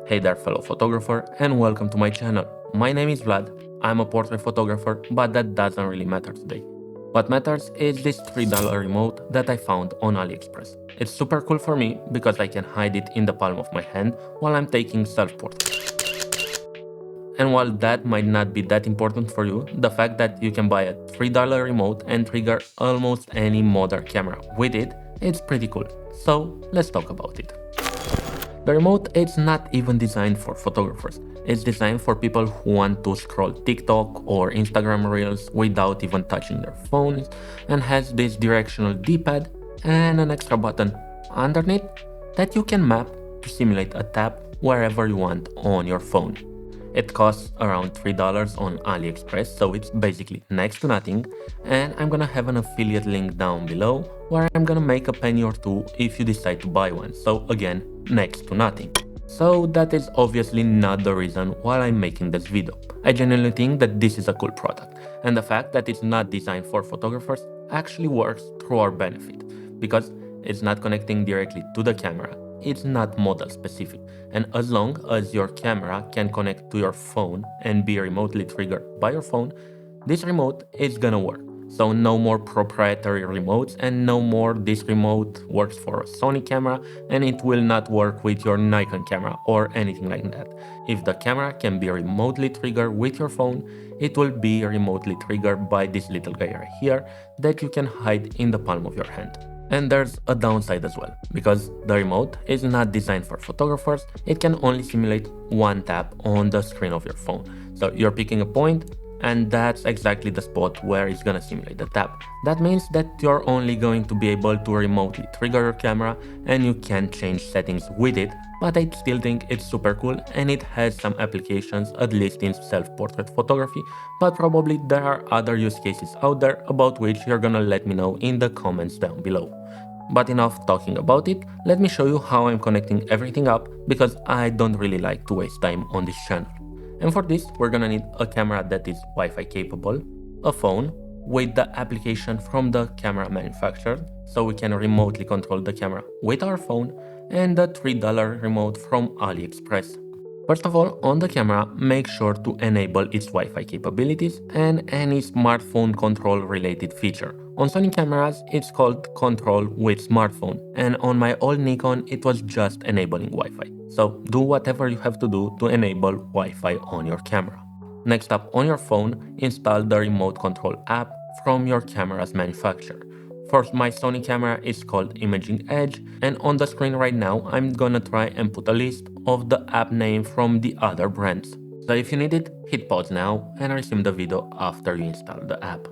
Hey there fellow photographer and welcome to my channel. My name is Vlad, I'm a portrait photographer, but that doesn't really matter today. What matters is this $3 remote that I found on AliExpress. It's super cool for me because I can hide it in the palm of my hand while I'm taking self-portraits. And while that might not be that important for you, the fact that you can buy a $3 remote and trigger almost any modern camera with it, it's pretty cool. So let's talk about it. The remote is not even designed for photographers. It's designed for people who want to scroll TikTok or Instagram Reels without even touching their phones, and has this directional D-pad and an extra button underneath that you can map to simulate a tap wherever you want on your phone. It costs around $3 on AliExpress, so it's basically next to nothing, and I'm gonna have an affiliate link down below where I'm gonna make a penny or two if you decide to buy one, so again, next to nothing. So that is obviously not the reason why I'm making this video. I genuinely think that this is a cool product, and the fact that it's not designed for photographers actually works through our benefit, because it's not connecting directly to the camera. It's not model specific, and as long as your camera can connect to your phone and be remotely triggered by your phone, this remote is gonna work. So no more proprietary remotes, and no more this remote works for a Sony camera and it will not work with your Nikon camera or anything like that. If the camera can be remotely triggered with your phone, it will be remotely triggered by this little guy right here that you can hide in the palm of your hand. And there's a downside as well, because the remote is not designed for photographers. It can only simulate one tap on the screen of your phone. So you're picking a point, and that's exactly the spot where it's gonna simulate the tap. That means that you're only going to be able to remotely trigger your camera, and you can change settings with it, but I still think it's super cool and it has some applications, at least in self-portrait photography, but probably there are other use cases out there about which you're gonna let me know in the comments down below. But enough talking about it, let me show you how I'm connecting everything up, because I don't really like to waste time on this channel. And for this, we're gonna need a camera that is Wi-Fi capable, a phone with the application from the camera manufacturer, so we can remotely control the camera with our phone, and the $3 remote from AliExpress. First of all, on the camera, make sure to enable its Wi-Fi capabilities and any smartphone control related feature. On Sony cameras, it's called Control with Smartphone, and on my old Nikon, it was just enabling Wi-Fi. So do whatever you have to do to enable Wi-Fi on your camera. Next up, on your phone, install the remote control app from your camera's manufacturer. For my Sony camera, it's called Imaging Edge, and on the screen right now, I'm gonna try and put a list of the app name from the other brands. So if you need it, hit pause now and resume the video after you install the app.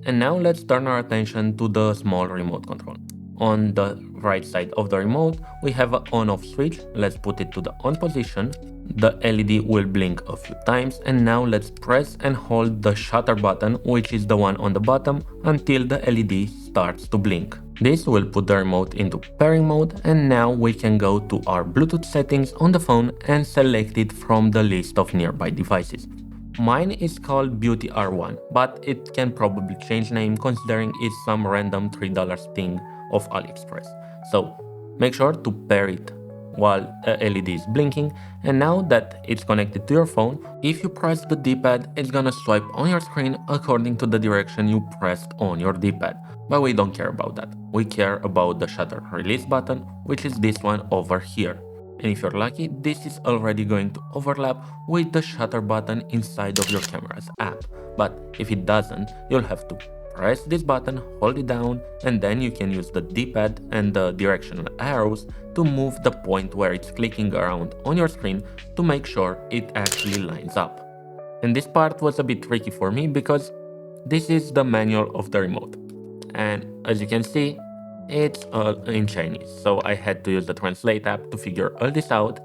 And now let's turn our attention to the small remote control. On the right side of the remote, we have an on-off switch. Let's put it to the on position. The LED will blink a few times, and now let's press and hold the shutter button, which is the one on the bottom, until the LED starts to blink. This will put the remote into pairing mode, and now we can go to our Bluetooth settings on the phone and select it from the list of nearby devices. Mine is called Beauty R1, but it can probably change name considering it's some random $3 thing of AliExpress. So make sure to pair it while the LED is blinking, and now that it's connected to your phone, if you press the D-pad, it's gonna swipe on your screen according to the direction you pressed on your D-pad. But we don't care about that. We care about the shutter release button, which is this one over here. And if you're lucky, this is already going to overlap with the shutter button inside of your camera's app. But if it doesn't, you'll have to press this button, hold it down, and then you can use the D-pad and the directional arrows to move the point where it's clicking around on your screen to make sure it actually lines up. And this part was a bit tricky for me because this is the manual of the remote. And as you can see, it's all in Chinese, so I had to use the translate app to figure all this out,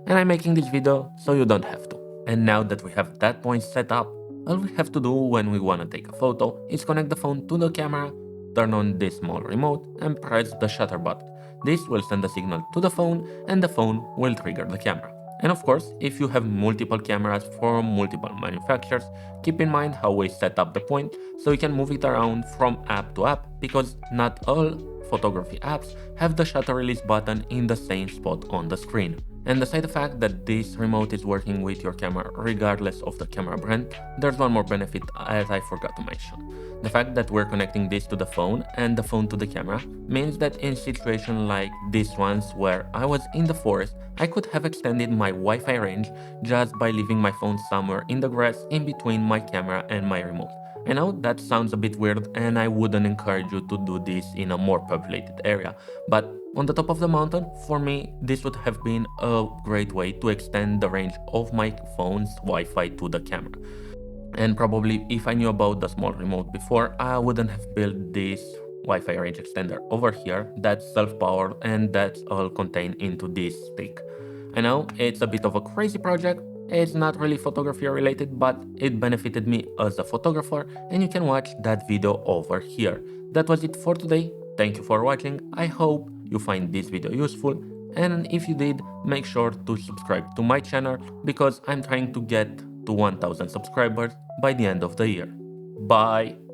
and I'm making this video so you don't have to. And now that we have that point set up, all we have to do when we want to take a photo is connect the phone to the camera, turn on this small remote, and press the shutter button. This will send a signal to the phone, and the phone will trigger the camera. And of course, if you have multiple cameras from multiple manufacturers, keep in mind how we set up the point so you can move it around from app to app, because not all photography apps have the shutter release button in the same spot on the screen. And aside the fact that this remote is working with your camera regardless of the camera brand, there's one more benefit as I forgot to mention. The fact that we're connecting this to the phone and the phone to the camera means that in situations like these ones where I was in the forest, I could have extended my Wi-Fi range just by leaving my phone somewhere in the grass in between my camera and my remote. I know that sounds a bit weird and I wouldn't encourage you to do this in a more populated area, but on the top of the mountain, for me, this would have been a great way to extend the range of my phone's Wi-Fi to the camera. And probably if I knew about the small remote before, I wouldn't have built this Wi-Fi range extender over here that's self-powered and that's all contained into this stick. I know it's a bit of a crazy project, it's not really photography related, but it benefited me as a photographer and you can watch that video over here. That was it for today. Thank you for watching. I hope you find this video useful, and if you did, make sure to subscribe to my channel because I'm trying to get to 1000 subscribers by the end of the year. Bye!